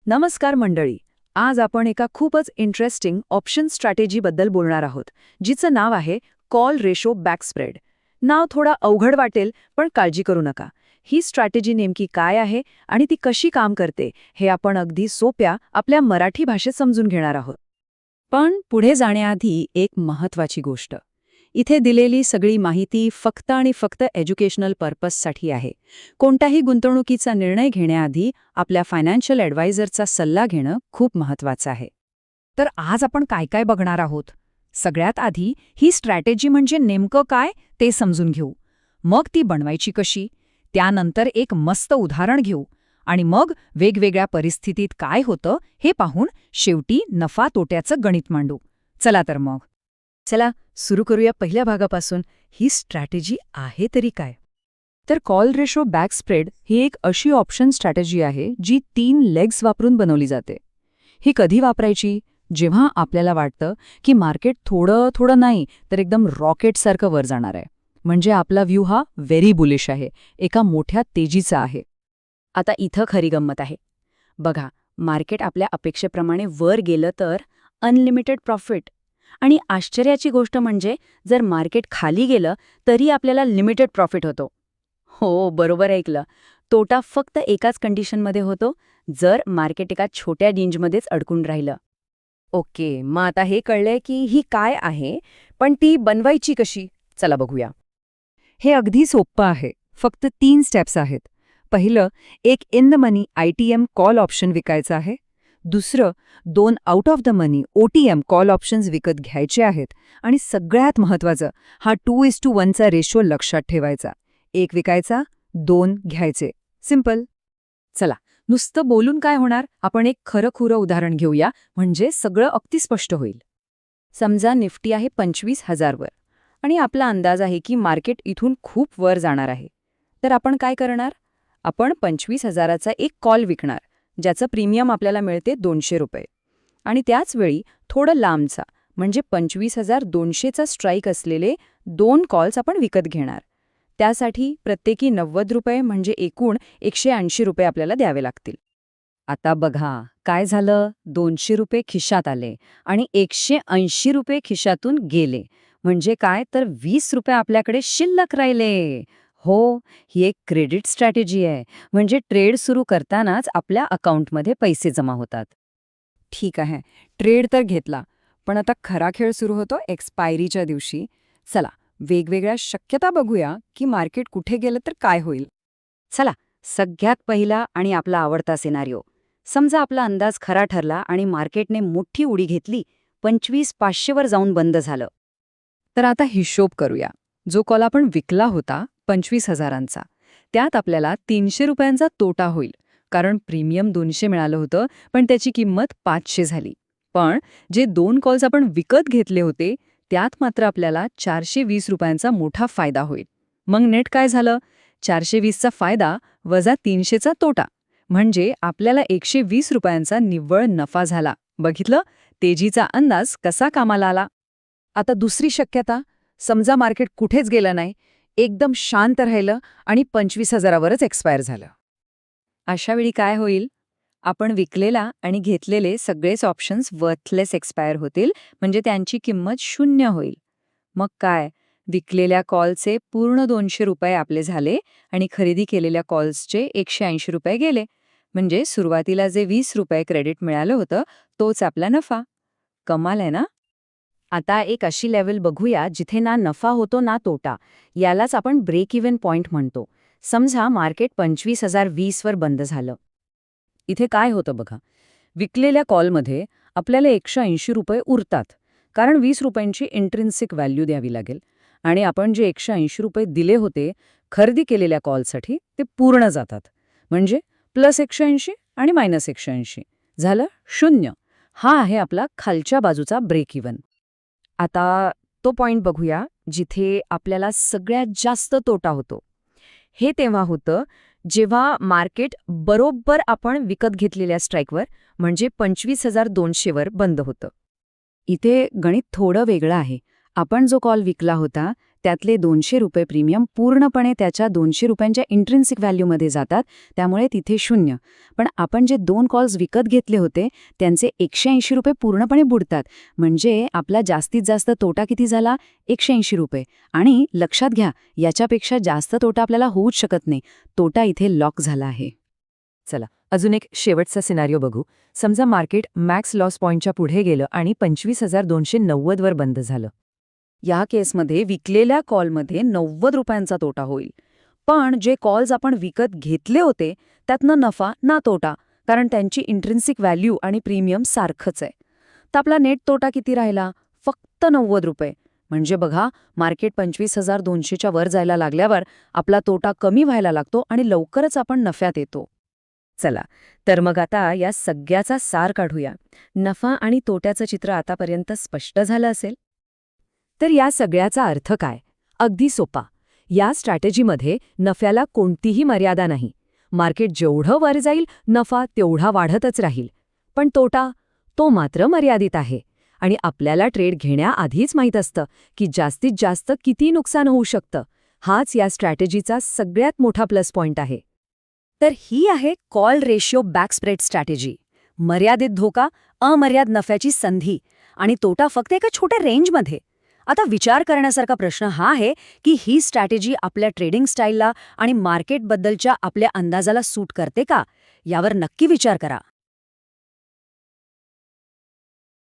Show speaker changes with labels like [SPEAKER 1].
[SPEAKER 1] नमस्कार मंडळी. आज आपण एका खूपच इंटरेस्टिंग ऑप्शन स्ट्रॅटेजीबद्दल बोलणार आहोत, जिचं नाव आहे कॉल रेशो बॅकस्प्रेड. नाव थोडा अवघड वाटेल, पण काळजी करू नका. ही स्ट्रॅटेजी नेमकी काय आहे आणि ती कशी काम करते हे आपण अगदी सोप्या आपल्या मराठी भाषेत समजून घेणार आहोत. पण पुढे जाण्याआधी एक महत्त्वाची गोष्ट. इथे दिलेली सगळी माहिती फक्त आणि फक्त एज्युकेशनल पर्पजसाठी आहे. कोणत्याही गुंतवणुकीचा निर्णय घेण्याआधी आपल्या फायनान्शियल ॲडवायझरचा सल्ला घेणं खूप महत्त्वाचं आहे.
[SPEAKER 2] तर आज आपण काय काय बघणार आहोत. सगळ्यात आधी ही स्ट्रॅटेजी म्हणजे नेमकं काय ते समजून घेऊ. मग ती बनवायची कशी, त्यानंतर एक मस्त उदाहरण घेऊ आणि मग वेगवेगळ्या परिस्थितीत काय होतं हे पाहून शेवटी नफा तोट्याचं गणित मांडू. चला तर मग.
[SPEAKER 1] चला सुरू करूया पहिल्या भागापासून. ही स्ट्रॅटेजी आहे तरी काय? तर कॉल रेशो बॅकस्प्रेड ही एक अशी ऑप्शन स्ट्रॅटेजी आहे जी 3 लेग्स वापरून बनवली जाते. ही कधी वापरायची? जेव्हा आपल्याला वाटतं की मार्केट थोडं थोडं नाही तर एकदम रॉकेटसारखं वर जाणार आहे, म्हणजे आपला व्ह्यू हा व्हेरी बुलिश आहे, एका मोठ्या तेजीचा आहे. आता इथं खरी गंमत आहे. बघा, मार्केट आपल्या अपेक्षेप्रमाणे वर गेलं तर अनलिमिटेड प्रॉफिट, आणि आश्चर्याची गोष्ट म्हणजे जर मार्केट खाली गेलं तरी आपल्याला लिमिटेड प्रॉफिट होतो. हो, बरोबर ऐकलं. तोटा फक्त एकाच कंडिशनमध्ये होतो, जर मार्केट एका छोट्या रेंजमध्येच अडकून राहिलं. ओके, मग आता हे कळलंय की ही काय आहे, पण ती बनवायची कशी? चला बघूया.
[SPEAKER 2] हे अगदी सोपं आहे. फक्त 3 स्टेप्स आहेत. पहिलं, एक in the money ITM call option विकायचं आहे. दुसरं, 2 out of the money OTM call options विकत घ्यायचे आहेत. आणि सगळ्यात महत्त्वाचं, हा 2:1 चा रेशो लक्षात ठेवायचा. 1 विकायचा, 2 घ्यायचे. सिंपल. चला, नुसतं बोलून काय होणार, आपण एक खरं-खुरं उदाहरण घेऊया, म्हणजे सगळं अगदी स्पष्ट होईल.
[SPEAKER 1] समजा निफ्टी आहे 25,000 वर आणि आपला अंदाज आहे की मार्केट इथून खूप वर जाणार आहे. तर आपण काय करणार? आपण 25,000चा एक कॉल विकणार, ज्याचं प्रीमियम आपल्याला मिळते ₹200. आणि त्याचवेळी थोडं लांबचा, म्हणजे 25,200चा स्ट्राईक असलेले 2 कॉल्स आपण विकत घेणार. त्यासाठी प्रत्येकी ₹90 म्हणजे एकूण ₹180 आपल्याला द्यावे लागतील.
[SPEAKER 2] आता बघा, काय झालं, ₹200 खिशात आले आणि ₹180 खिशातून गेले. म्हणजे काय, तर ₹20 आपल्याकडे शिल्लक राहिले. हो, ही एक क्रेडिट स्ट्रॅटेजी आहे. म्हणजे ट्रेड सुरू करतानाच आपल्या अकाउंटमध्ये पैसे जमा होतात. ठीक आहे, ट्रेड तर घेतला, पण आता खरा खेळ सुरू होतो एक्सपायरीच्या दिवशी. चला, वेगवेगळ्या शक्यता बघूया की मार्केट कुठे गेलं तर काय होईल.
[SPEAKER 1] चला, सगळ्यात पहिला आणि आपला आवडता सिनारिओ. समजा आपला अंदाज खरा ठरला आणि मार्केटने मोठी उडी घेतली, 25,500 वर जाऊन बंद झालं.
[SPEAKER 2] तर आता हिशोब करूया. जो कॉल आपण विकला होता 25,000चा, त्यात आपल्याला ₹300 तोटा होईल, कारण प्रीमियम 200 मिळालं होतं, पण त्याची किंमत 500 झाली. पण जे 2 कॉल्स आपण विकत घेतले होते, त्यात मात्र आपल्याला ₹420 मोठा फायदा होईल. मग नेट काय झालं? 420चा फायदा वजा 300चा तोटा, म्हणजे आपल्याला ₹120 निव्वळ नफा झाला. बघितलं? तेजीचा अंदाज कसा कामाला आला.
[SPEAKER 1] आता दुसरी शक्यता. समजा मार्केट कुठेच गेलं नाही, एकदम शांत राहिलं आणि 25,000वरच एक्सपायर झालं.
[SPEAKER 2] अशावेळी काय होईल? आपण विकलेला आणि घेतलेले सगळेच ऑप्शन्स वर्थलेस एक्सपायर होतील, म्हणजे त्यांची किंमत 0 होईल. मग काय, विकलेल्या कॉलचे पूर्ण ₹200 आपले झाले आणि खरेदी केलेल्या कॉल्सचे ₹180 गेले. म्हणजे सुरुवातीला जे ₹20 क्रेडिट मिळालं होतं, तोच आपला नफा. कमाल आहे ना?
[SPEAKER 1] आता एक अशी लेव्हल बघूया जिथे ना नफा होतो ना तोटा. यालाच आपण ब्रेक इव्हन पॉइंट म्हणतो. समजा मार्केट 25,020 वर बंद झालं. इथे काय होतं बघा, विकलेल्या कॉलमध्ये आपल्याला ₹180 उरतात, कारण ₹20ची इंट्रिन्सिक व्हॅल्यू द्यावी लागेल. आणि आपण जे ₹180 दिले होते खरेदी केलेल्या कॉलसाठी, ते पूर्ण जातात. म्हणजे +180 आणि -180 झालं 0. हा आहे आपला खालच्या बाजूचा ब्रेक इव्हन. आता तो पॉइंट बघूया जिथे आपल्याला सगळ्यात जास्त तोटा होतो. हे तेव्हा होतं जेव्हा मार्केट बरोबर आपण विकत घेतलेल्या स्ट्राईकवर, म्हणजे 25,200 वर बंद होतं. इथे गणित थोडं वेगळं आहे. आपण जो कॉल विकला होता
[SPEAKER 2] त्यातले 200 रुपये प्रीमियम पूर्णपणे त्याच्या 200 रुपयांच्या इंट्रिन्सिक व्हॅल्यूमध्ये जातात, त्यामुळे तिथे 0. पण आपण जे 2 कॉल्स विकत घेतले होते त्यांचे 180 रुपये पूर्णपणे बुडतात. म्हणजे आपला जास्तीत जास्त तोटा किती झाला? 180 रुपये. आणि लक्षात घ्या, याच्यापेक्षा जास्त तोटा आपल्याला होऊच शकत नाही. तोटा इथे लॉक झाला आहे.
[SPEAKER 1] चला अजून एक शेवटचा सिनारिओ बघू. समजा मार्केट मॅक्स लॉस पॉईंटच्या पुढे गेलं आणि 25,290 वर बंद झालं.
[SPEAKER 2] या केसमध्ये विकलेल्या कॉलमध्ये 90 रुपयांचा तोटा होईल. पण जे कॉल्स आपण विकत घेतले होते त्यातनं नफा ना तोटा, कारण त्यांची इंट्रिन्सिक व्हॅल्यू आणि प्रीमियम सारखंच आहे. तर आपला नेट तोटा किती राहिला? फक्त 90 रुपये. म्हणजे बघा, मार्केट 25,200च्या वर जायला लागल्यावर आपला तोटा कमी व्हायला लागतो आणि लवकरच आपण नफ्यात येतो. चला, तर मग आता या सगळ्याचा सार काढूया. नफा आणि तोट्याचं चित्र आतापर्यंत स्पष्ट झालं असेल.
[SPEAKER 1] तर या सगळ्याचा अर्थ काय? अगदी सोपा. या स्ट्रॅटेजीमध्ये नफ्याला कोणतीही मर्यादा नाही. मार्केट जेवढं वर जाईल नफा तेवढा वाढतच राहील. पण तोटा, तो मात्र मर्यादित आहे. आणि आपल्याला ट्रेड घेण्याआधीच माहीत असतं की जास्तीत जास्त किती नुकसान होऊ शकतं. हाच या स्ट्रॅटेजीचा सगळ्यात मोठा प्लस पॉइंट आहे.
[SPEAKER 2] तर ही आहे कॉल रेशिओ बॅकस्प्रेड स्ट्रॅटेजी. मर्यादित धोका, अमर्याद नफ्याची संधी आणि तोटा फक्त एका छोट्या रेंजमध्ये. आता विचार करण्यासारखा प्रश्न हा आहे की ही स्ट्रॅटेजी आपल्या ट्रेडिंग स्टाईलला आणि मार्केटबद्दलच्या आपल्या अंदाजाला सूट करते का? यावर नक्की विचार करा.